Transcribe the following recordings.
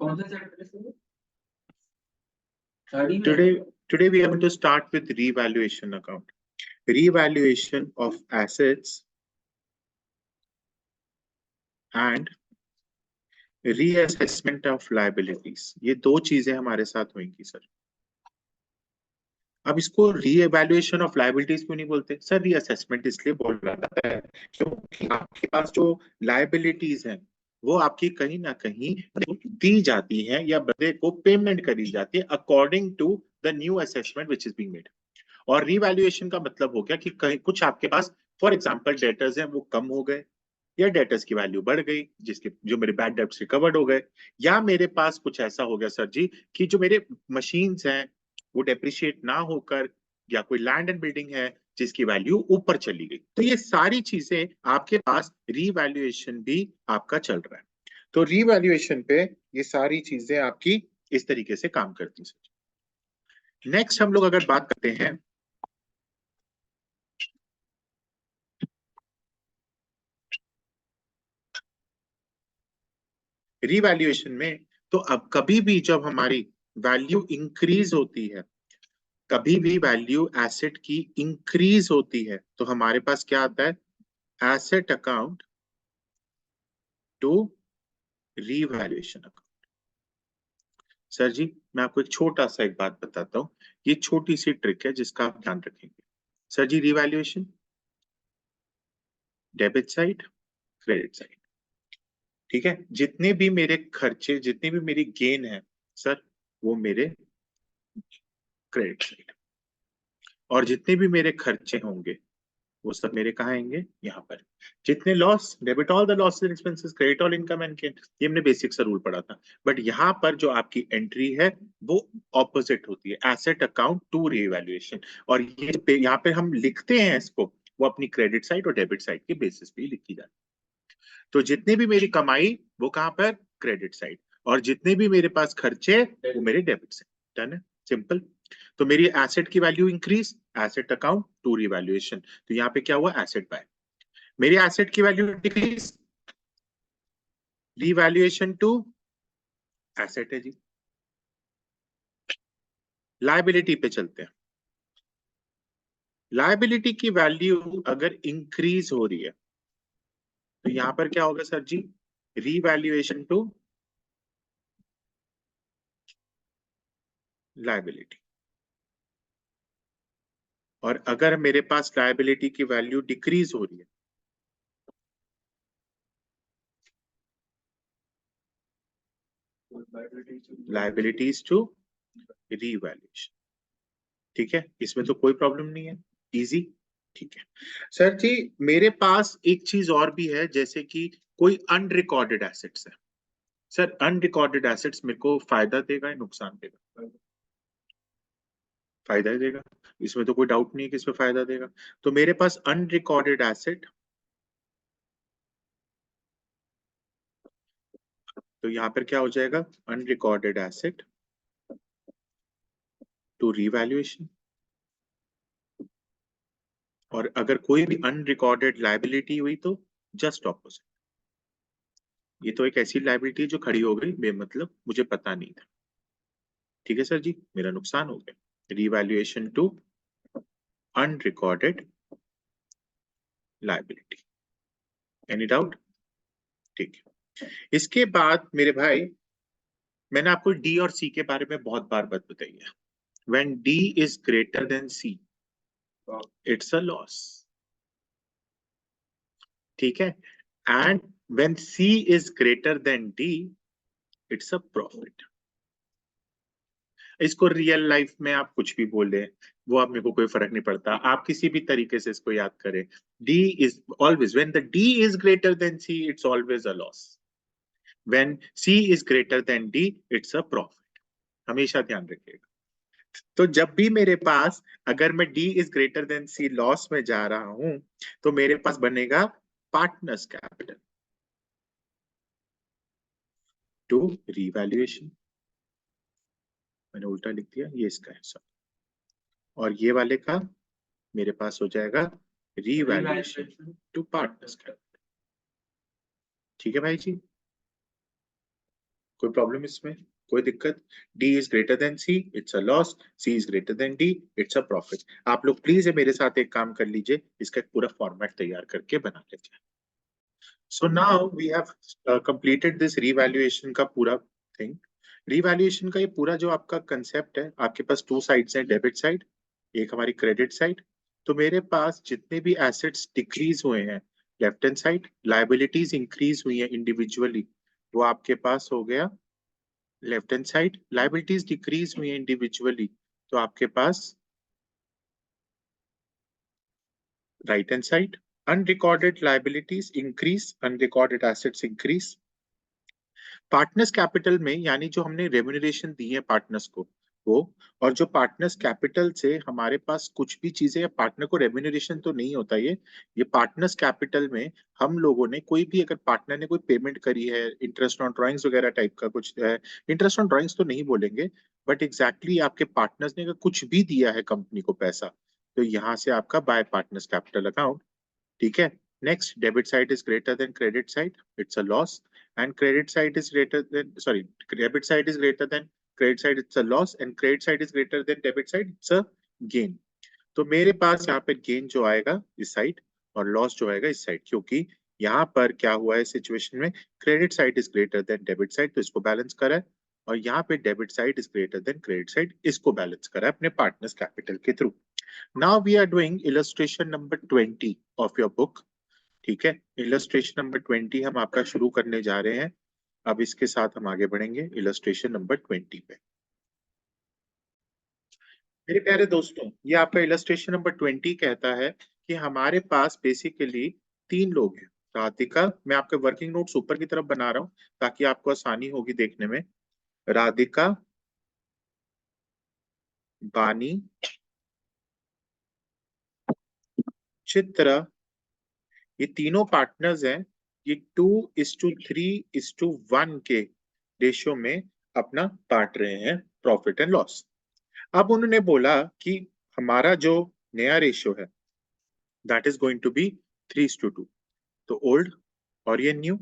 कौन सा चैप्टर है? Today we are going to start with revaluation account. Revaluation of assets and reassessment of liabilities. ये दो चीजें हमारे साथ होंगी सर. अब इसको रीएवैल्यूएशन ऑफ लायबिलिटीज क्यों नहीं बोलते सर? रीअसेसमेंट इसलिए बोल रहा है क्योंकि आपके पास जो लायबिलिटीज हैं वो आपकी कहीं ना कहीं दी जाती हैं या बंदे को पेमेंट करी जाती है according to the new assessment which is being made. और रीवैल्यूएशन का मतलब हो गया कि कहीं कुछ आपके पास फॉर एग्जांपल डेटर्स हैं वो कम हो गए या डेटर्स की वैल्यू बढ़ गई जिसके जो मेरे बैड डेट्स रिकवर्ड हो गए, या मेरे पास कुछ ऐसा हो गया सर जी कि जो मेरे मशीन्स हैं वो डेप्रिशिएट ना होकर, या कोई लैंड एंड बिल्डिंग है जिसकी वैल्यू ऊपर चली गई. तो ये सारी चीजें आपके पास रीवैल्यूएशन भी आपका चल रहा है. तो रीवैल्यूएशन पे ये सारी चीजें आपकी इस तरीके से काम करती है. नेक्स्ट हम लोग अगर बात करते हैं रीवैल्यूएशन में, तो अब कभी भी जब हमारी वैल्यू इंक्रीज होती है, कभी भी वैल्यू एसेट की इंक्रीज होती है, तो हमारे पास क्या आता है? Asset account to revaluation account. Sir ji मैं आपको एक छोटा सा एक बात बताता हूं, ये छोटी सी ट्रिक है जिसका आप ध्यान रखेंगे. सर जी revaluation debit side credit side, ठीक है. जितने भी मेरे खर्चे, जितनी भी मेरी गेन है सर, वो मेरे क्रेडिट साइड, और जितने भी मेरे खर्चे होंगे वो सब मेरे कहाँ आएंगे? यहाँ पर. जितने loss, debit all the losses and expenses, credit all income and gain, ये हमने बेसिक सा रूल पढ़ा था. बट यहाँ पर जो आपकी एंट्री है वो ऑपोजिट होती है, एसेट अकाउंट टू रीवैल्यूएशन. और ये यहाँ पे हम लिखते हैं इसको, वो अपनी क्रेडिट साइड और डेबिट साइड के बेसिस पे लिखी जाती है. तो जितनी भी मेरी कमाई वो कहाँ पर? क्रेडिट साइड, और जितने भी मेरे पास खर्चे वो मेरे डेबिट साइड. डन है, सिंपल. तो मेरी एसेट की value increase, asset account to revaluation. तो यहाँ पे क्या हुआ? Asset by. मेरी एसेट की value decrease, revaluation to asset है जी. लायबिलिटी पे चलते हैं. लायबिलिटी की वैल्यू अगर इंक्रीज हो रही है तो यहां पर क्या होगा sir ji? Revaluation to liability. और अगर मेरे पास लायबिलिटी की वैल्यू डिक्रीज हो रही है, लायबिलिटीज टू रीवैल्यूएशन. ठीक है, इसमें तो कोई प्रॉब्लम नहीं है, इजी. ठीक है सर जी. मेरे पास एक चीज और भी है, जैसे कि कोई अनरिकॉर्डेड एसेट्स है. सर अनरिकॉर्डेड एसेट्स मेरे को फायदा देगा या नुकसान देगा? फायदा ही देगा, इसमें तो कोई डाउट नहीं है कि इसमें फायदा देगा. तो मेरे पास अनरिकॉर्डेड एसेट, तो यहां पर क्या हो जाएगा? Unrecorded asset to revaluation. और अगर कोई भी अनरिकॉर्डेड लायबिलिटी हुई तो जस्ट ऑपोजिट. ये तो एक ऐसी लायबिलिटी जो खड़ी हो गई बेमतलब, मुझे पता नहीं था. ठीक है सर जी, मेरा नुकसान हो गया. Revaluation to unrecorded liability. Any doubt? ठीक है. इसके बाद मेरे भाई, मैंने आपको डी और सी के बारे में बहुत बार बात बताई है. When D is greater than C, it's a loss. ठीक है. And when C is greater than D, it's a profit. इसको रियल लाइफ में आप कुछ भी बोले, वो आप मेरे को कोई फर्क नहीं पड़ता, आप किसी भी तरीके से इसको याद करें. D is always, when the D is greater than C, it's always a loss. When C is greater than D, it's a profit. हमेशा ध्यान रखिएगा. तो जब भी मेरे पास, अगर मैं D is greater than C loss में जा रहा हूं, तो मेरे पास बनेगा पार्टनर्स कैपिटल टू रीवैल्यूएशन. मैंने उल्टा लिख दिया, ये इसका है सब. और ये वाले का मेरे पास हो जाएगा रीवैल्यूएशन टू पार्टनर्स कैपिटल. ठीक है भाई जी, कोई प्रॉब्लम इसमें, कोई दिक्कत? D is greater then C, it's a loss. C is greater then D, it's a profit. आप लोग प्लीज मेरे साथ एक काम कर लीजिए, इसका एक पूरा फॉर्मेट तैयार करके बना लीजिए. So now we have completed this revaluation का पूरा थिंग. रिवैल्यूएशन का ये पूरा जो आपका कंसेप्ट है, आपके पास टू साइड्स हैं, डेबिट साइड, एक हमारी क्रेडिट साइड. तो मेरे पास जितने भी एसेट्स डिक्रीज हुए हैं left hand side, liabilities increase हुई हैं इंडिविजुअली, वो आपके पास हो गया left hand side. Liabilities decrease हुई हैं इंडिविजुअली, तो आपके पास right hand side. Unrecorded liabilities increase, unrecorded assets increase. Partners capital में यानी जो हमने रेम्यूनरेशन दी है पार्टनर्स को, वो, और जो पार्टनर्स कैपिटल से हमारे पास कुछ भी चीजें, पार्टनर को रेम्यूनरेशन तो नहीं होता ये पार्टनर्स कैपिटल में हम लोगों ने कोई भी, अगर पार्टनर ने कोई पेमेंट करी है, इंटरेस्ट ऑन ड्राइंग्स वगैरह टाइप का कुछ है, इंटरेस्ट ऑन ड्राइंग्स तो नहीं बोलेंगे, बट एग्जैक्टली आपके पार्टनर्स ने अगर कुछ भी दिया है कंपनी को पैसा, तो यहाँ से आपका बाय पार्टनर्स कैपिटल अकाउंट. ठीक है. Next, debit side is greater than credit side, it's a loss. And credit side is greater then, sorry, debit side is greater than credit side, it's a loss. And credit side is greater than debit side, it's a gain. तो मेरे पास यहाँ पे gain जो आएगा इस side और loss जो आएगा इस साइड, क्योंकि यहाँ पर क्या हुआ है सिचुएशन में, credit side is greater than debit side, तो इसको बैलेंस करा है. और यहाँ पे debit side is greater than credit side, इसको बैलेंस करा है अपने पार्टनर्स कैपिटल के through. Now we are doing illustration number 20 of your book. ठीक है. इलस्ट्रेशन नंबर 20 हम आपका शुरू करने जा रहे हैं. अब इसके साथ हम आगे बढ़ेंगे इलस्ट्रेशन नंबर 20 पे. मेरे प्यारे दोस्तों, ये आपका इलस्ट्रेशन नंबर 20 कहता है कि हमारे पास बेसिकली तीन लोग हैं. राधिका, मैं आपके वर्किंग नोट्स ऊपर की तरफ बना रहा हूं ताकि आपको आसानी होगी देखने में. राधिका, बानी, चित्रा, ये तीनों पार्टनर्स हैं. ये 2:3:1 के रेशियो में अपना बांट रहे हैं प्रॉफिट एंड लॉस. अब उन्होंने बोला कि हमारा जो नया रेशियो है that is going to be 3:2. तो ओल्ड और ये न्यू.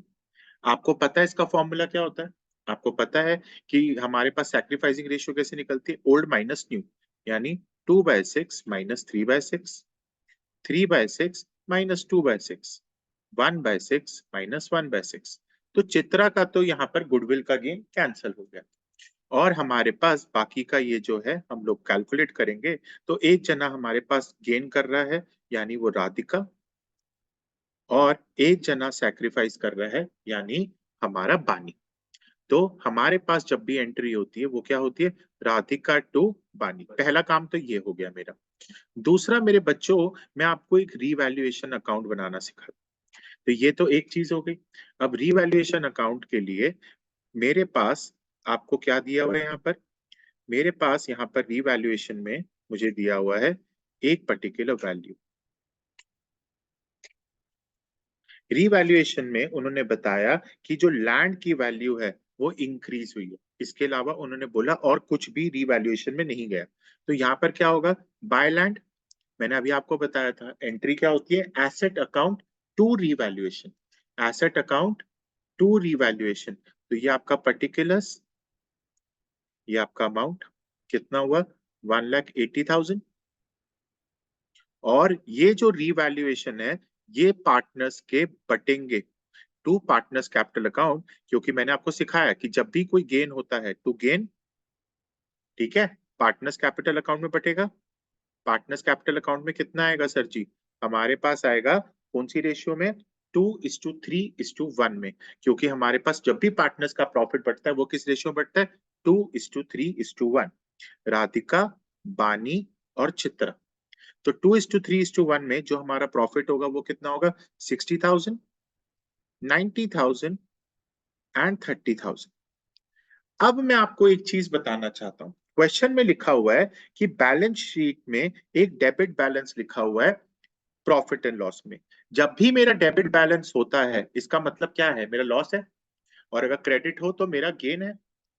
आपको पता है इसका फॉर्मूला क्या होता है? आपको पता है कि हमारे पास सैक्रिफाइसिंग रेशियो कैसे निकलती है? ओल्ड माइनस न्यू, यानी 2/6 माइनस 3/6, 3/6 माइनस 2/6, 1/6 माइनस 1/6. तो चित्रा का तो यहाँ पर गुडविल का गेन कैंसिल हो गया, और हमारे पास बाकी का ये जो है हम लोग कैलकुलेट करेंगे. तो एक जना हमारे पास गेन कर रहा है, यानी वो राधिका, और एक जना सैक्रिफाइस कर रहा है, यानी हमारा बानी. तो हमारे पास जब भी एंट्री होती है वो क्या होती है? राधिका टू बानी. पहला काम तो ये हो गया मेरा. दूसरा मेरे बच्चों, मैं आपको एक रीवैल्यूएशन अकाउंट बनाना सिखा. तो ये तो एक चीज हो गई. अब रीवैल्यूएशन अकाउंट के लिए मेरे पास आपको क्या दिया हुआ है यहाँ पर? मेरे पास यहाँ पर रीवैल्यूएशन में मुझे दिया हुआ है एक पर्टिकुलर वैल्यू. रीवैल्यूएशन में उन्होंने बताया कि जो लैंड की वैल्यू है वो इंक्रीज हुई है. इसके अलावा उन्होंने बोला और कुछ भी रीवैल्यूएशन में नहीं गया. तो यहाँ पर क्या होगा? By land. मैंने अभी आपको बताया था एंट्री क्या होती है? Asset account to revaluation, asset account to revaluation. तो ये आपका पर्टिकुलर्स, ये आपका अमाउंट कितना हुआ? 1,80,000. और ये जो रीवैल्यूएशन है ये पार्टनर्स के बटेंगे टू पार्टनर्स कैपिटल अकाउंट, क्योंकि मैंने आपको सिखाया कि जब भी कोई गेन होता है टू गेन, ठीक है, पार्टनर्स कैपिटल अकाउंट में बटेगा. पार्टनर्स कैपिटल अकाउंट में कितना आएगा सर जी? हमारे पास आएगा कौन सी रेशियो में? 2:3:1 में. क्योंकि हमारे पास जब भी पार्टनर्स का प्रॉफिट बढ़ता है वो किस रेशियो में बढ़ता है? 2:3:1. राधिका, बानी और चित्रा. तो 2:3:1 में जो हमारा प्रॉफिट होगा वो कितना होगा? 60,000, 90,000 एंड 30,000. अब मैं आपको एक चीज बताना चाहता हूं. क्वेश्चन में लिखा हुआ है कि बैलेंस शीट में एक डेबिट बैलेंस लिखा हुआ है प्रॉफिट एंड लॉस में. जब भी मेरा डेबिट बैलेंस होता है इसका मतलब क्या है? मेरा लॉस है. और अगर क्रेडिट हो तो मेरा गेन है.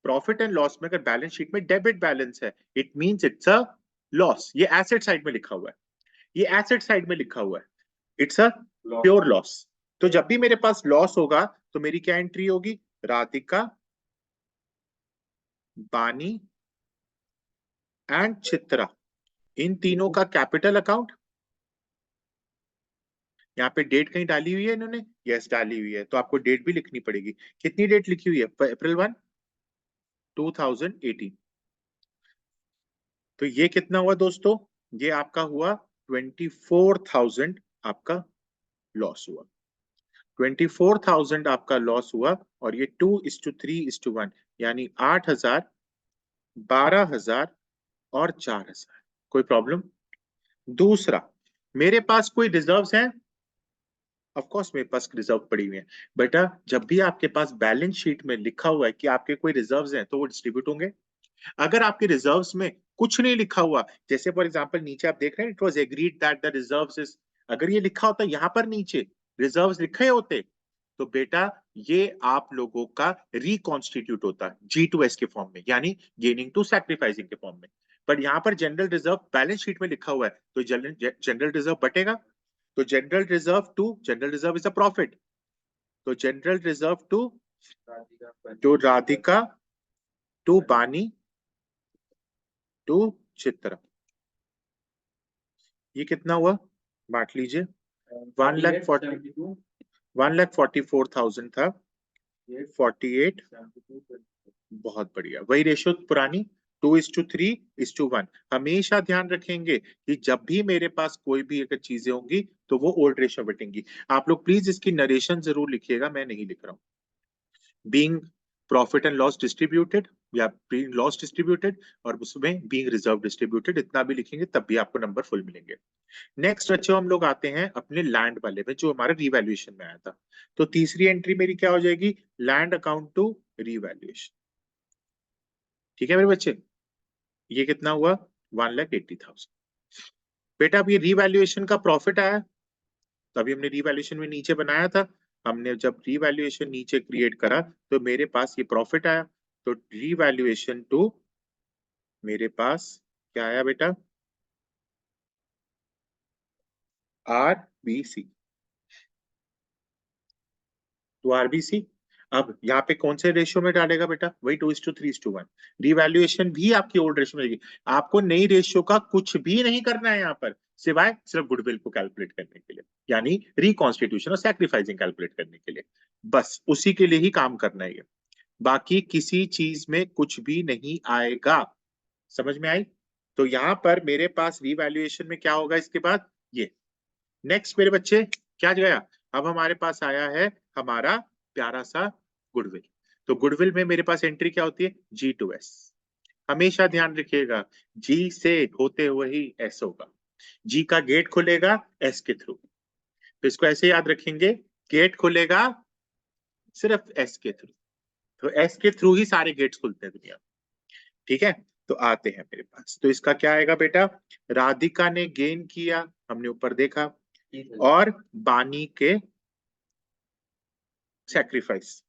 प्रॉफिट एंड लॉस में अगर बैलेंस शीट में डेबिट बैलेंस है, it means it's a loss. ये एसेट साइड में लिखा हुआ है, ये एसेट साइड में लिखा हुआ है. It's a pure loss. तो जब भी मेरे पास लॉस होगा तो मेरी क्या एंट्री होगी? राधिका बानी एंड चित्रा, इन तीनों का कैपिटल अकाउंट। यहाँ पे डेट कहीं डाली हुई है इन्होंने? यस डाली हुई है, तो आपको डेट भी लिखनी पड़ेगी। कितनी डेट लिखी हुई है? अप्रैल 1, 2018। तो ये कितना हुआ दोस्तों? ये आपका हुआ 24,000 आपका लॉस हुआ। 24,000 आपका लॉस हुआ, और ये 2:3:1, यानी 8,000, 12,000 और 4,000। कोई प्रॉब्लम? दूसरा, मेरे पास कोई रिजर्व्स हैं? ऑफ कोर्स मेरे पास रिजर्व पड़ी हुई है। बेटा जब भी आपके पास बैलेंस शीट में लिखा हुआ है कि आपके कोई रिजर्व्स हैं, तो वो डिस्ट्रीब्यूट होंगे। अगर आपके रिजर्व्स में कुछ नहीं लिखा हुआ, जैसे फॉर एग्जांपल नीचे आप देख रहे हैं, it was agreed that the reserves is, अगर ये लिखा होता यहाँ पर नीचे रिजर्व्स लिखे होते, तो बेटा ये आप लोगों का रिकॉन्स्टिट्यूट होता G2S के फॉर्म में, यानी गेनिंग टू सैक्रिफाइसिंग के फॉर्म में। पर यहाँ पर जनरल रिजर्व बैलेंस शीट में लिखा हुआ है, तो जनरल रिजर्व बटेगा। तो general reserve is a profit, तो general reserve to Radhika to Bani to Chitra, ये कितना हुआ? बांट लीजिए। 1,44,000 था, 48। बहुत बढ़िया, वही रेशियो पुरानी, 2:3:1। हमेशा ध्यान रखेंगे कि जब भी मेरे पास कोई भी अगर चीजें होंगी, तो वो ओल्ड रेशियो बटेंगी। आप लोग प्लीज इसकी नरेशन जरूर लिखिएगा, मैं नहीं लिख रहा हूँ। Being profit and loss distributed, या बीइंग लॉस डिस्ट्रीब्यूटेड, और उसमें बीइंग रिजर्व डिस्ट्रीब्यूटेड, इतना भी लिखेंगे तब भी आपको नंबर फुल मिलेंगे। नेक्स्ट बच्चों हम लोग आते हैं अपने लैंड वाले में, जो हमारा रिवैल्यूएशन में आया था। तो तीसरी एंट्री मेरी क्या हो जाएगी? Land account to revaluation. ठीक है मेरे बच्चे, ये कितना हुआ? 1,80,000। बेटा अब ये रिवैल्यूएशन का प्रॉफिट आया, तो अभी हमने रिवैल्यूएशन में नीचे बनाया था, हमने जब रिवैल्यूएशन नीचे क्रिएट करा तो मेरे पास ये प्रॉफिट आया। तो रिवैल्यूएशन टू, मेरे पास क्या आया बेटा? RBC। तो आरबीसी अब यहाँ पे कौन से रेशियो में डालेगा बेटा? वही 2:3:1। रिवैल्यूएशन भी आपकी ओल्ड रेशियो में रहेगी। आपको नई रेशियो का कुछ भी नहीं करना है यहाँ पर, सिवाय सिर्फ गुडविल को कैलकुलेट करने के लिए, यानी रिकॉन्स्टिट्यूशन और सैक्रिफाइसिंग कैलकुलेट करने के लिए, बस उसी के लिए ही काम करना है ये। बाकी किसी चीज में कुछ भी नहीं आएगा। समझ में आई? तो यहाँ पर मेरे पास रिवैल्यूएशन में क्या होगा इसके बाद? ये नेक्स्ट मेरे बच्चे क्या गया? अब हमारे पास आया है हमारा प्यारा सा गुडविल। तो गुडविल में मेरे पास एंट्री क्या होती है? G2S। हमेशा ध्यान रखिएगा, G से होते हुए ही S होगा। G का गेट खुलेगा S के थ्रू, तो इसको ऐसे याद रखेंगे, गेट खुलेगा सिर्फ S के थ्रू। तो S के थ्रू ही सारे गेट्स खुलते हैं दुनिया। ठीक है, तो आते हैं मेरे पास, तो इसका क्या आएगा बेटा? राधिका ने गेन किया, हमने ऊपर देखा, और बानी के सैक्रिफाइस।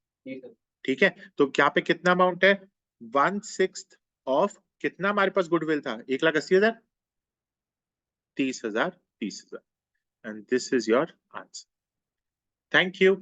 ठीक है, तो यहाँ पे कितना अमाउंट है? 1/6 ऑफ कितना हमारे पास गुडविल था? 1,80,000, 30,000, 30,000। And this is your answer. Thank you.